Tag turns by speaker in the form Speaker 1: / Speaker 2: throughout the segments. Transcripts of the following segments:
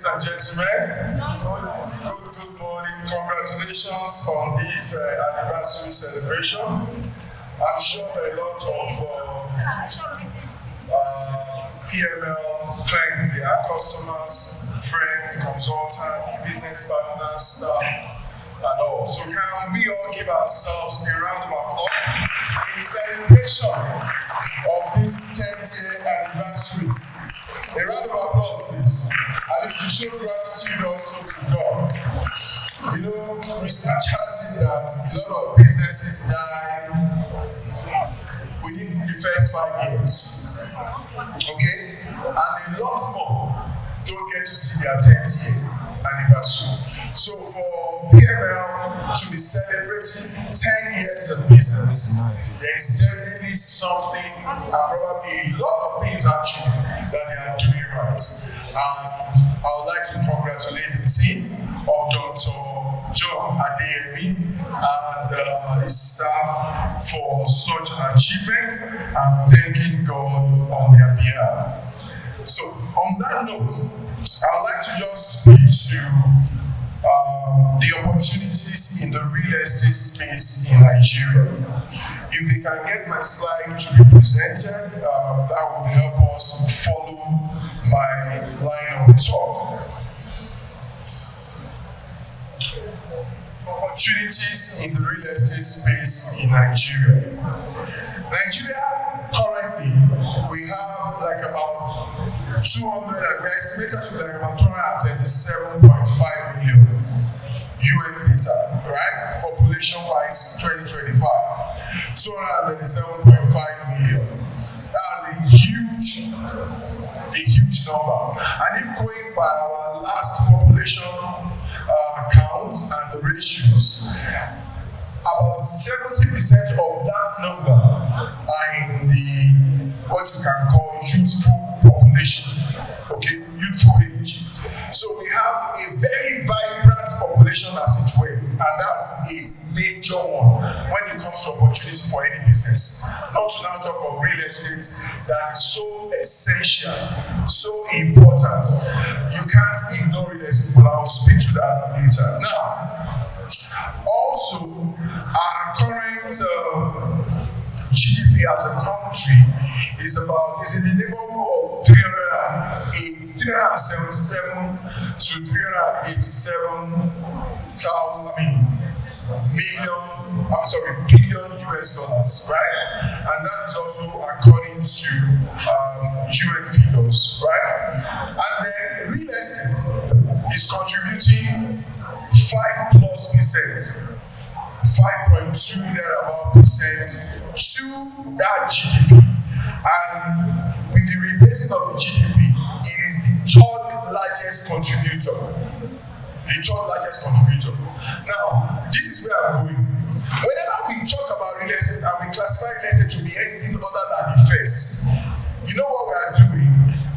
Speaker 1: Ladies and gentlemen, good morning. Congratulations on this anniversary celebration. I'm sure a lot of PML friends, customers, friends, consultants, business partners, staff, and all. So can we all give ourselves a round of applause in celebration of this 10th year anniversary? A round of applause, please. At least to show gratitude also to God. You know, research has it that a lot of businesses die within the first 5 years. Okay? And a lot more don't get to see their 10th year anniversary. So for PML to be celebrating 10 years of business, there is definitely something, and probably a lot of things actually, that they are doing right. And I would like to congratulate the team of Dr. John Adeyemi and his staff for such an achievement, and thanking God on their behalf. So on that note, I would like to just speak to the opportunities in the real estate space in Nigeria. If they can get my slide to be presented, that would help us follow my line of thought. Opportunities in the real estate space in Nigeria. Nigeria, currently, we have like about 200, we estimated to like about 237.5 million UN data, right? Population-wise, 2025, 237.5 million. That's a huge number. And if going by our last population counts and the ratios, about 70% of that number are in the what you can call youthful population, okay, youthful age. So we have a very vibrant population as it were, and that's a major one when it comes to opportunity for any business. Not to now talk of real estate that is so essential, so important. You can't ignore real estate, but I'll speak to that later. Now, also, our current GDP as a country is in the neighborhood of 377 to 387 billion US dollars, right? And that is also according to UN figures, right? And then real estate is contributing 5+%, 5.2 thereabout% to that GDP. And with the rebasing of the GDP, it is the third largest contributor. Now, this is where I'm going. Whenever we talk about real estate and we classify real estate to be anything other than the first, you know what we are doing?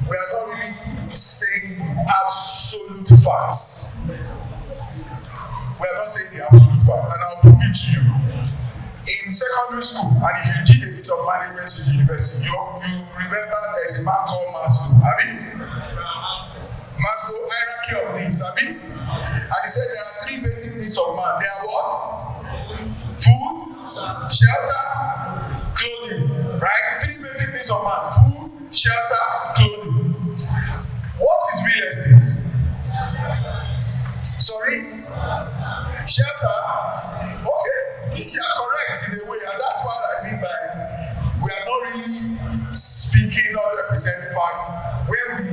Speaker 1: We are not really saying absolute facts. We are not saying the absolute facts, and I'll prove it to you. In secondary school, and if you did a bit of management in the university, you remember there's a man called Maslow, Maslow hierarchy of needs, and he said there are 3 basic needs of man. They are what? Food, shelter, clothing. Right? 3 basic needs of man: food, shelter, clothing. What is real estate? Sorry? Shelter? Okay, you are correct in a way, and that's what I mean by we are not really speaking 100% facts when we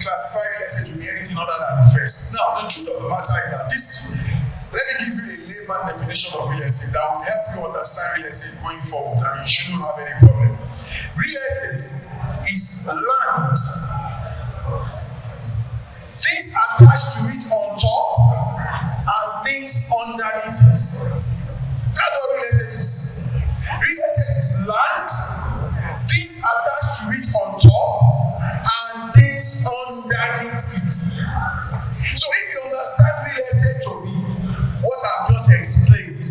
Speaker 1: classify real estate to be anything other than the first. Now, the truth of the matter is that this, let me give you a layman definition of real estate that will help you understand real estate going forward, and you shouldn't have any problem. Real estate is land. Things attached to it on top and things underneath it. That's what real estate is. Real estate is land, things attached to it on top, and things underneath it. So if you understand real estate to be what I've just explained,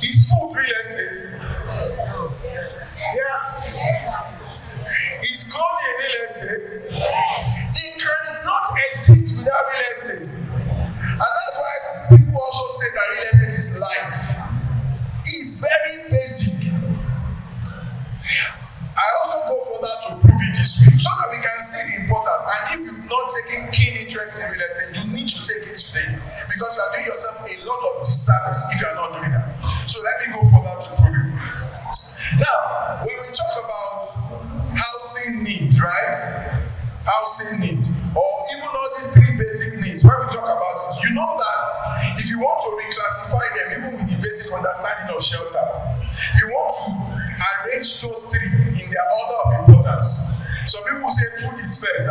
Speaker 1: is food real estate? Yes. Is clothing real estate? They cannot you so that we can see the importance. And if you've not taken keen interest in real estate, you need to take it today, because you are doing yourself a lot of disservice if you are not doing that. So let me go further to prove it. Now, when we talk about housing need, right? Housing need, or even all these three basic needs, when we talk about it, you know that if you want to reclassify them, even with the basic understanding of shelter, you want to arrange those three in their order of importance. Some people say food is first,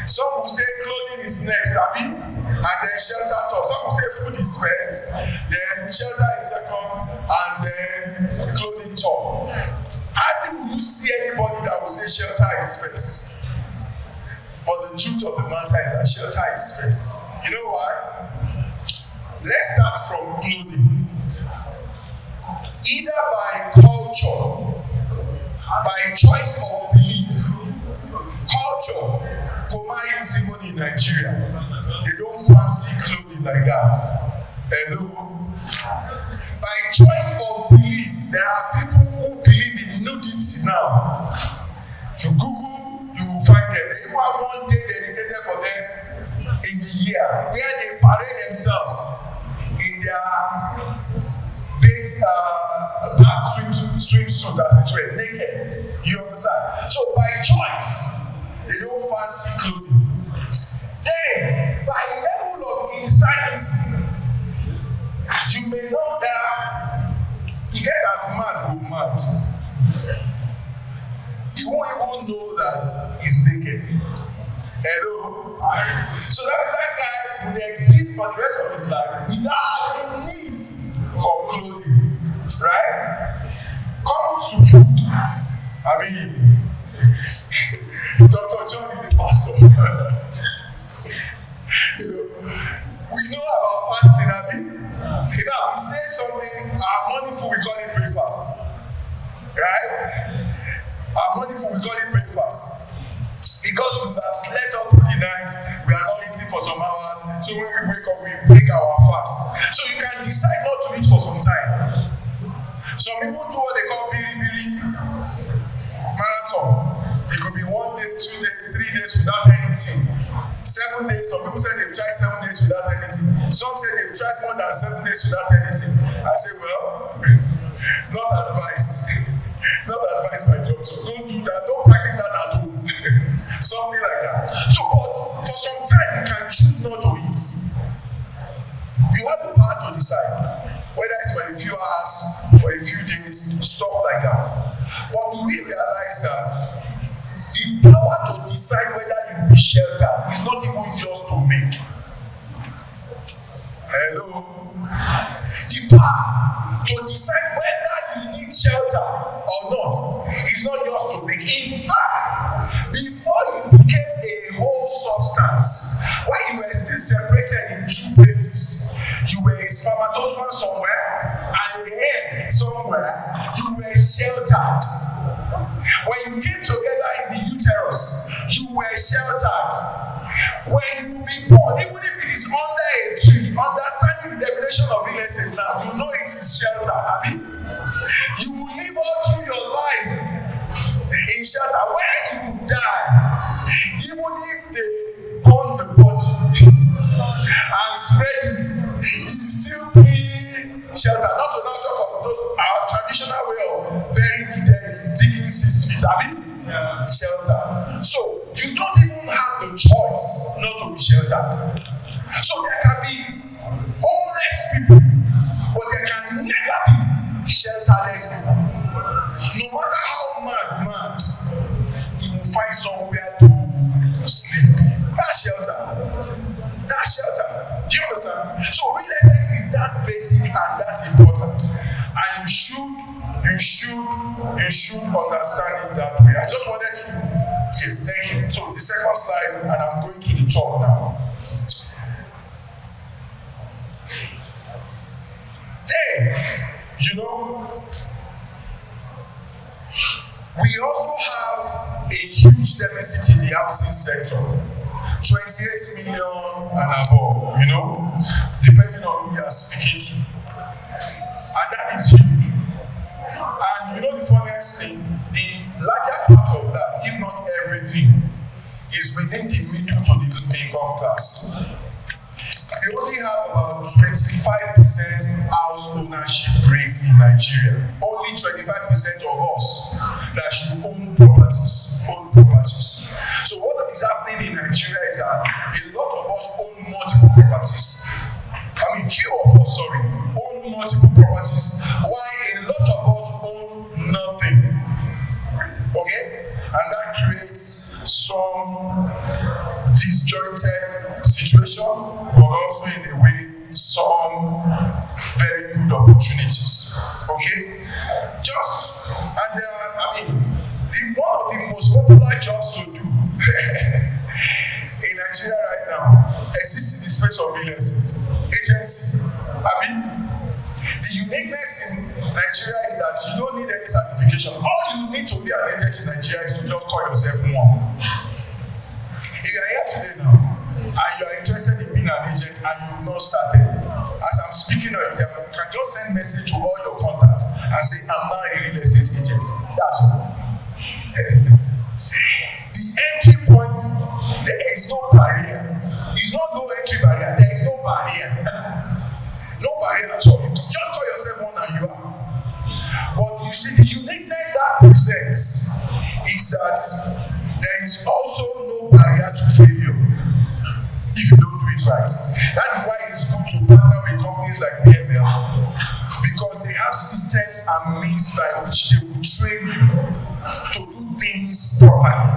Speaker 1: some will say clothing is next, and then shelter top. Some will say food is first, then shelter is second, and then clothing top. Hardly will you see anybody that will say shelter is first. But the truth of the matter is that shelter is first. You know why? Let's start from clothing. Either by culture, by choice of belief, culture, in Nigeria, they don't fancy clothing like that. Hello? By choice of belief, there are people who believe in nudity now. If you Google, you will find them. They even have one day dedicated for them in the year, where they parade themselves in their black swimsuit, as it were, naked. You understand? So by choice, they don't fancy clothing. Then, by level of insanity, you may know that you get as mad go mad. You won't even know that he's naked. Hello? So that guy would exist for the rest of his life without having need for clothing. Right? Comes to food. Dr. John is a pastor. We know about fasting, In fact, we say something, our morning food, we call it breakfast. Right? Our morning food, we call it breakfast. Because we have slept up through the night, we are not eating for some hours, so when we wake up, we break our fast. So you can decide not to eat for some time. Some people do what they call biri marathon. It could be 1 day, 2 days, 3 days without anything. 7 days, some people say they've tried 7 days without anything. Some say they've tried more than 7 days without anything. I say, well, not advised. Not advised by doctor. Don't do that. Don't practice that at home. Something like that. So, but for some time, you can choose not to eat. You have the power to decide whether it's for a few hours, for a few days, stuff like that. But do we realize that the power to decide whether you be sheltered is not even yours to make? Hello? The power to decide whether you need shelter or not is not yours to make. In fact, before you became a whole substance, when you were still separated in two places, you were a spermatozoa somewhere and an egg somewhere, you were sheltered. When you came together in the uterus, you were sheltered. When you be born, even if it is under a tree, understanding the definition of real estate now, you know it is shelter. You will live all through your life in shelter. When you die, even if they burn the body and spread it, it is still be shelter. Not to now talk about those our traditional way of burying the dead is digging 6 feet. Shelter. So you don't even have the choice not to be sheltered. So there can be homeless people, but there can never be shelterless people. No matter how mad, you will find somewhere to sleep. That's shelter. That's shelter. Do you understand? So real estate is that basic and that's important. And you should understand it that way. I just wanted to, yes, thank you. So the second slide, and I'm going to the top now. Then, we also have a huge deficit in the housing sector. 28 million and above, depending on who you are speaking to. And that is huge. And the funniest thing, the larger part of that, if not Nigeria. Only 25% of us that should own properties. So what is happening in Nigeria is that a lot of us own multiple properties. I mean, few of us, own multiple properties, while a lot of us own nothing. Okay? And that creates some disjointed situation, but also in a way, some very good opportunities. Okay? And there are, one of the most popular jobs to do in Nigeria right now exists in the space of real estate agency. The uniqueness in Nigeria is that you don't need any certification. All you need to be an agent in Nigeria is to just call yourself one. If you are here today now and you are interested in being an agent and you have not started, as I'm speaking on you can just send message to all your contacts and say, I'm now a real estate agent. That's all. The entry point, there is no barrier. It's not no entry barrier, there is no barrier. No barrier at all. You can just call yourself one and you are. But you see, the uniqueness that presents is that there is also no barrier to failure if you don't do it right. That is why it's good to partner with companies like Peniel, because they have systems and means by which they will train you to do things properly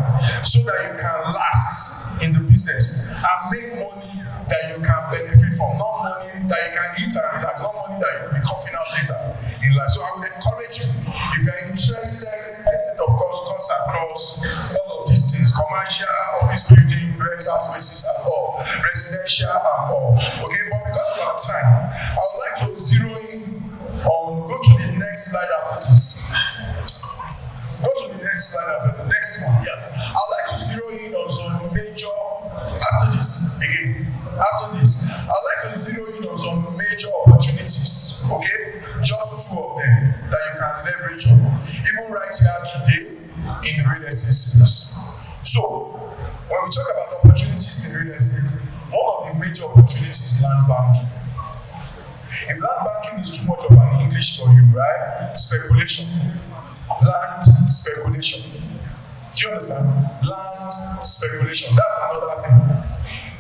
Speaker 1: so that you can last in the business and make money that you can benefit from, not money that you can eat and relax, not money that you'll be coughing out later in life. So I would encourage you, if you're interested, instead of course comes across all of these things, commercial, office building, rental spaces and all, residential and all. Okay, but because of our time, I would like to zero in on, go to the next slide after this. Go to the next slide after the next one, yeah. I'd like to zero in on some major, after this, again. After this, I'd like to zero in on some major opportunities, okay? Just two of them that you can leverage on, even right here today in the real estate space. So, when we talk about opportunities in real estate, one of the major opportunities is land banking. If land banking is too much of an English for you, right? Speculation. Land speculation. Do you understand? Land speculation. That's another thing.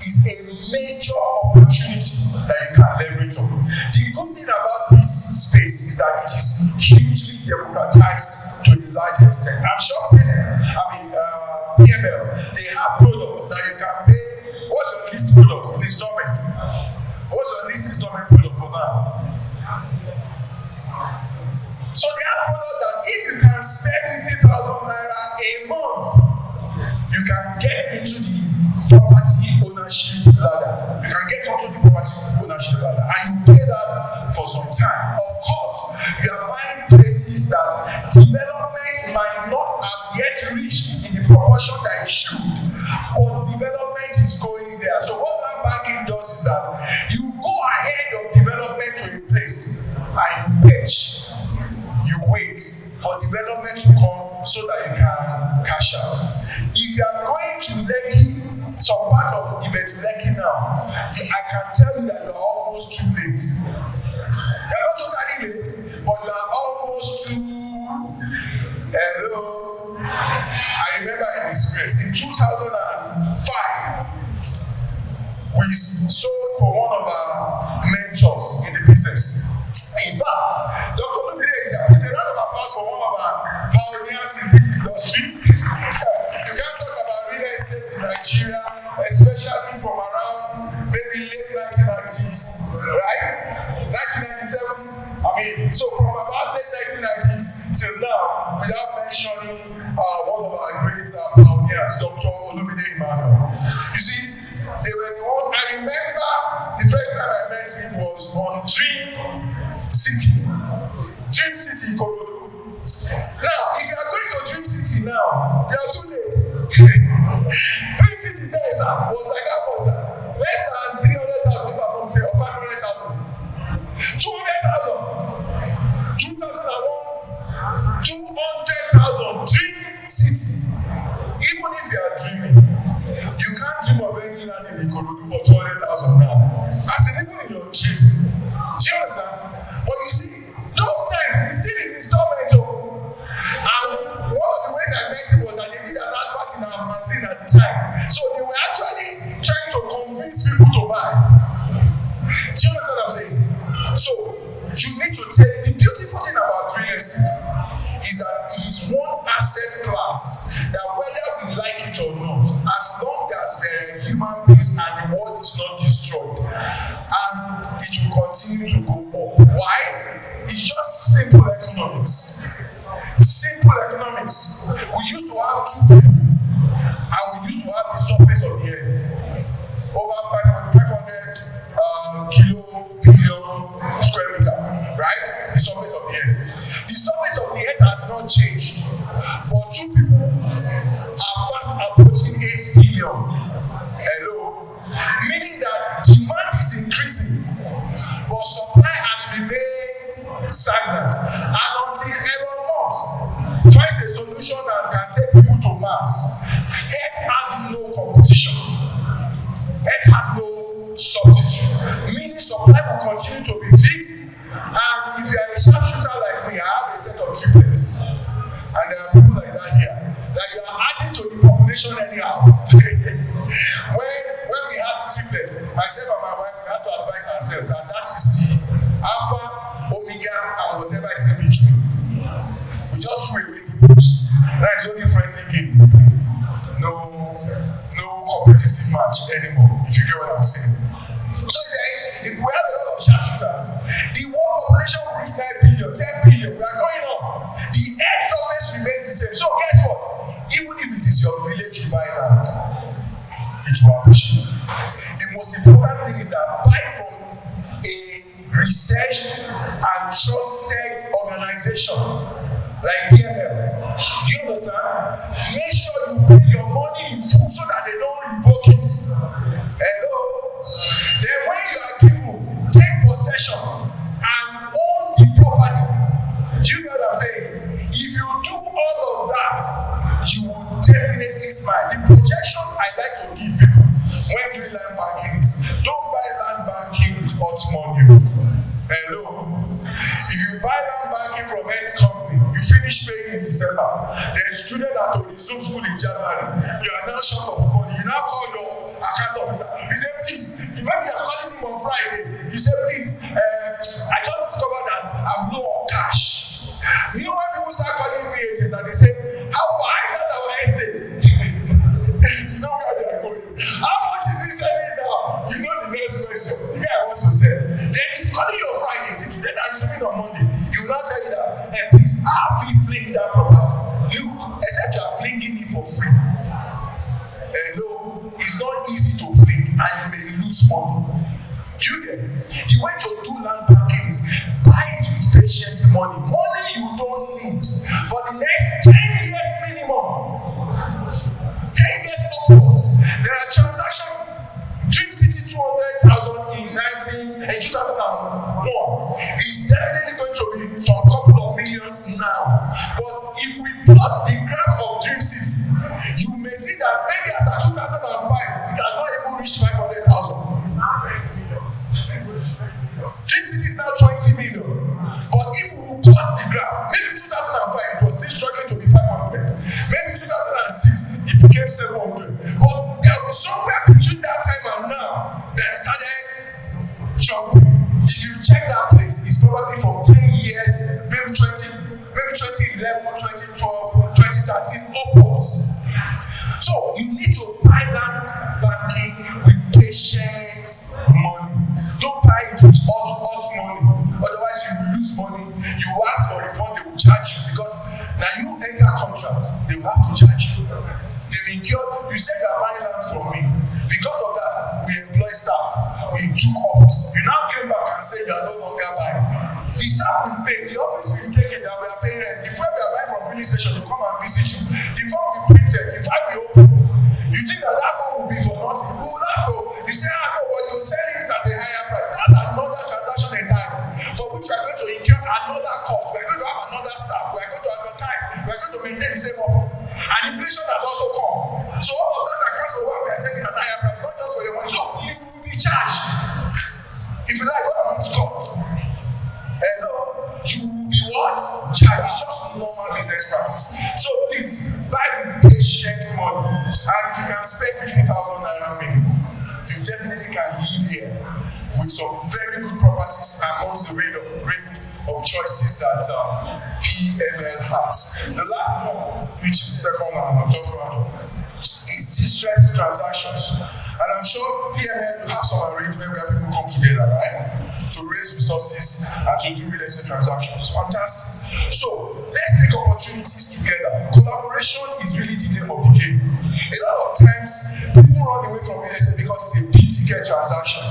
Speaker 1: Is a major opportunity that you can leverage on. The good thing about this space is that it is hugely democratized to a large extent. I'm sure PML, they have products that you can pay. What's your least product in installment? What's your least installment product for now? So they have products that if you can spend 50,000 naira a month, you can get into the property ownership ladder. You can get onto the property ownership ladder and you pay that for some time. Of course, you are buying places that development might not have yet reached in the proportion that it should, but development is going there. So what land banking does is that you go ahead of development to a place and you pitch. You wait for development to come so that you can cash out. If you are going to Lekki, some part of Lekki now, I can tell you that you are almost too late. You are not totally late, but you are almost too. Hello. I remember an experience in 2005. We sold for one of our mentors in the business. In fact, Dr. Olumide is here. He's a round of applause for one of our pioneers in this industry. You can't talk about real estate in Nigeria, especially from around maybe late 1990s, right? 1997. So from about late 1990s till now, without mentioning one of our great pioneers, Dr. Olumide Emmanuel. You see, they were the ones. I remember the first time I met him was on Dream City, Ikorodu. Now, if you are going to Dream City now, you are too late. Dream City there, sir, was like how much, sir? Less than 300,000 if I'm not mistaken, or 500,000. 200,000. 2001, 200,000. Dream City. Even if you are dreaming, you can't dream of any land in Ikorodu for 200,000 now. As in, even in your dream. Do you understand? But you see, those times simple economics. We used to have two people, and we used to have the surface of the earth. Over 500 billion square meter, right? The surface of the earth. The surface of the earth has not changed, but two people are fast approaching 8 billion. Hello? Meaning that demand is increasing, but supply has remained stagnant. And until Elon Musk finds a solution that can take people to Mars, Earth has no competition. Earth has no substitute. Meaning supply will continue to be fixed. And if you are a sharpshooter like me, I have a set of triplets. And there are people like that here. That you are adding to the population anyhow. when we had triplets, myself and my wife, we had to advise ourselves that that is the alpha, omega, and whatever is in between. We just threw away the books. That is only friendly game. No competitive match anymore, if you get what I'm saying. So then, if we have a lot of sharpshooters, the world population will reach 9 billion, 10 billion, we are going on. The earth surface remains the same. So guess what? Even if it is your village you buy land, it will appreciate. The most important thing is that buy from a researched and trusted organization like PML. Do you understand? Make sure you pay your money in full so that they don't revoke it. Hello? Then when you are given, take possession and own the property. Do you get what I'm saying? If you do all of that, you will definitely smile. The projection I like to give people when doing land banking is don't buy land banking with hot money. Hello? If you buy land banking from any company, you finish paying in December. The student that will resume school in January, you are now short of money. You now call your account officer. You say, please, maybe you are calling him on Friday. You say, please, I just discovered that I'm low on cash. You know when people start calling me agent and they say, how far is that our estate? You know where they are going. How much is he selling now? You know the next question. The guy wants to sell. Then he's calling you on Friday. The student are receiving on Monday. He will not tell you that, hey, please, how free fling that property? Look, except you are flinging it for free. Hello, it's not easy to fling and you may lose money. Do you get? The way to do land banking is buy it with patience money. Money you don't need for the next 10 years minimum. 10 years upwards. There are transactions. Dream City 200,000 in 2001. It's definitely going to be some couple of millions now. But if we plot the graph of Dream City, you may see that maybe as of 2005, it has not even reached 500,000. Dream City is now 20 million. But if we plot the graph, maybe 2005 it was still struggling to be 500. Maybe 2006 it became 700. But there was somewhere between that time and now that started jumping. If you check that place, it's probably from 10 years, maybe 2011, 2012, 2013 upwards. So you need to buy land banking with patient money. Don't buy it with hot money. Otherwise you will lose money. You ask for refund, they will charge you because now you enter contracts, they will have to charge you. They will incur. You said you are buying land from me. Because of that, we employ staff. We took office. You now came back and say you are no longer buying. The staff will pay. The office will take it that we are paying rent. The file we are buying from filling station to come and visit you. The form we printed, the file we opened. You think that one will be for nothing? We will have to. You say, no, but you're selling it at a higher price. That's another transaction entirely. For which we are going to incur another cost. We are going to have another staff. We are going to advertise. We are going to maintain the same office. And inflation has also come. So all of that accounts for why we are selling at a higher price, not just for your money. So you will be charged. If you like, what means cost? Hello, you will be what? Charged. It's just normal business practice. So please buy with patient money. And if you can spend 50,000 naira minimum, you definitely can live here with some very good properties amongst the range of choices that PML has. The last one, which is the second one, I'm just round up, is distressed transactions. And I'm sure PML will have some arrangement where people come together, right? To raise resources and to do real estate transactions. Fantastic. So let's take opportunities together. Collaboration is really the name of the game. A lot of times people run away from real estate because it's a big ticket transaction.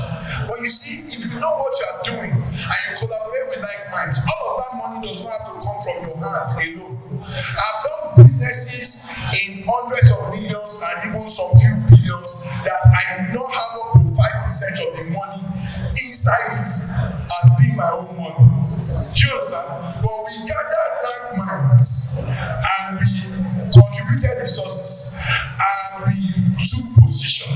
Speaker 1: But you see, if you know what you are doing and you collaborate with like minds, all of that money does not have to come from your hand alone. I've done businesses in hundreds of millions and even some few billions that I did not have up to 5% of the money inside it as being my own money. Do you understand? But we gathered like minds and we contributed resources and we took position.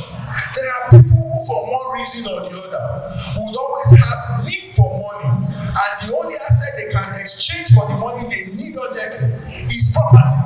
Speaker 1: There are people who, for one reason or the other, would always have need for money, and the only asset they can exchange for the money they need urgently is property.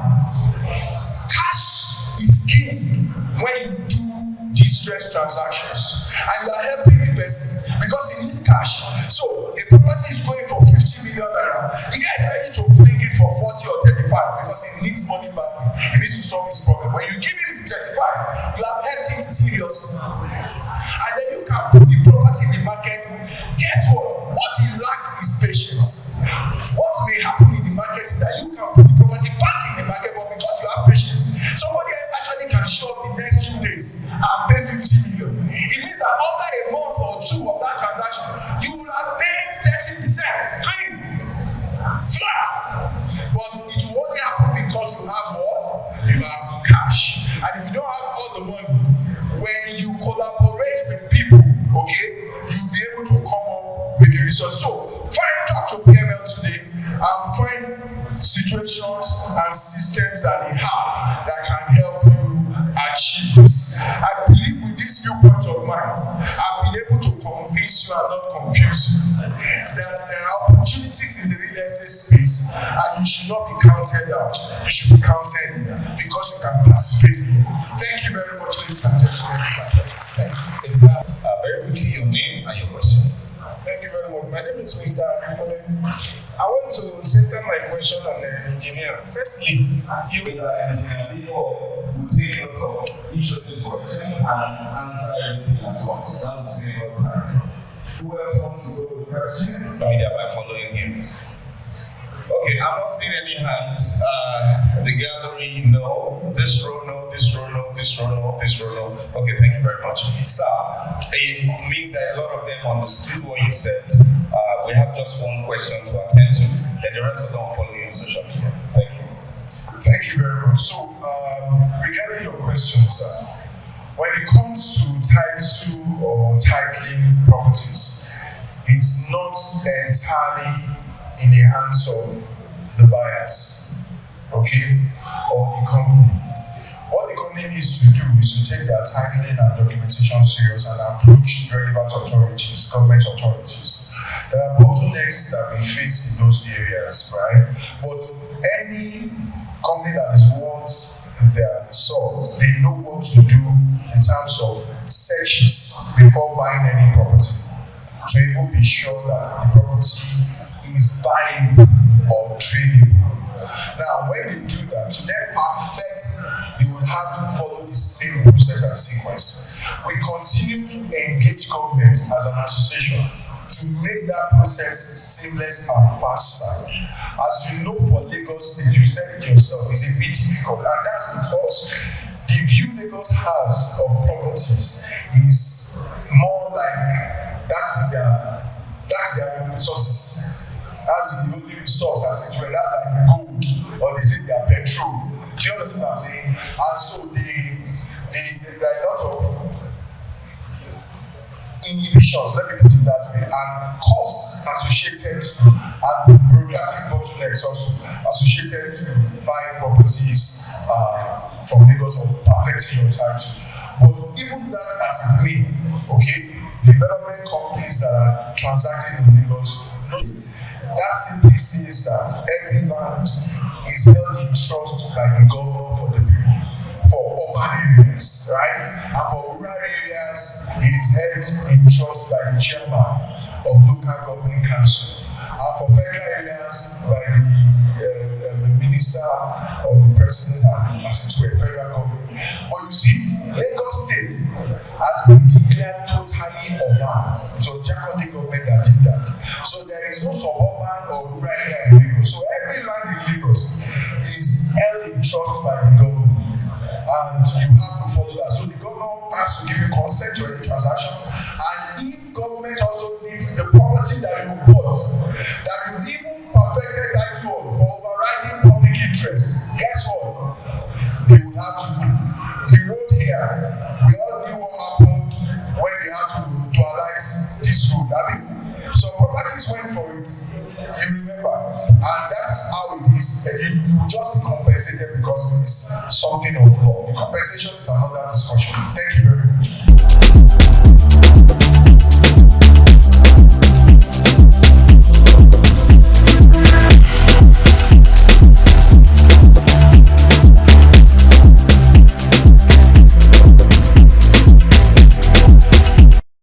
Speaker 1: Cash is king when you do distress transactions, and you are helping the person because he needs cash. So a property is going for 50 million naira. The guy is ready to fling it for 40 or 35 because he needs money back. He needs to solve his problem. When you give him the 35, you have helped him seriously. And then you can put the property in the market. Guess what? What he lacked is patience. What may happen in the market is that you can put the property back in the market, but because you have patience, somebody actually can show up the next 2 days and pay 50 million. It means that after a month or two of that transaction, you will have paid 30% clean, flat. But it will only happen because you have what? You have cash. And if you don't have all the money, when you collaborate with people, okay, you'll be able to come up with the resource. So talk to PML today and find situations and systems that they have that can help you achieve this. I believe with this viewpoint of mine, I've been able to convince you and not confuse you that there are opportunities in the real estate space and you should not be counted out. You should be counted in because you can participate in it. Thank you very much, ladies and gentlemen. It's my pleasure. Thank you.
Speaker 2: Very quickly, your name and your question.
Speaker 3: Thank you very much. My name is Mr. Akipole. I want to center my question on the engineer. Firstly, you
Speaker 2: Engineer Debo will take note of each of these questions and answer everything at once. That will save us time. Who else wants to go to the question?
Speaker 4: Media by following him. Okay, I'm not seeing any hands. The gallery, no. This row, no. This row, no. This row, no. This row, no. Okay, thank you very much. Sir, it means that a lot of them understood what you said. We have just one question to attend to, and the rest of them will follow you on social media. Thank you.
Speaker 1: Thank you very much. So, regarding your question, sir, when it comes to title or titling properties, it's not entirely in the hands of the buyers, okay, or the company. What the company needs to do is to take their titling and documentation serious and approach relevant authorities, government authorities. There are bottlenecks that we face in those areas, right? But any company that is worth their salt, they know what to do in terms of searches before buying any property to even be sure that the property is buying or trading. Now, when they do that, to then perfect, you will have to follow the same process and sequence. We continue to engage government as an association to make that process seamless and faster. As you know, for Lagos, you said it yourself, it's a bit difficult, and that's because the view Lagos has of properties is more like that's their resources. That's the only resource, as it were. That's like gold, or they say their petrol. Do you understand what I'm saying? And so there are a lot of inhibitions, let me put it that way, and costs associated to, and bureaucratic bottlenecks also associated to buying properties from Lagos or perfecting your title. But even that as it may, okay, development companies that are transacting in Lagos, that simply says that every land is held in trust by the governor for the people, for urban areas, right? And for rural areas, it is held in trust by the chairman of local government council. And for federal areas, by the minister or the president, and as it were, federal government. But you see, Lagos State has been declared totally urban. It was Jakande government that did that. So there is no suburban or rural area in Lagos. So every trust by the government, and you have to follow that. So the government has to give you consent to any transaction, and if government also needs the property that you bought, that you even perfected title on for overriding public interest, guess what? They will have to do. The road here, we all knew what happened when they had to dualize this road. I mean, some properties went for it, you remember, and that is how it is. You will just be compensated because it's something of law. The compensation is another discussion. Thank you very much.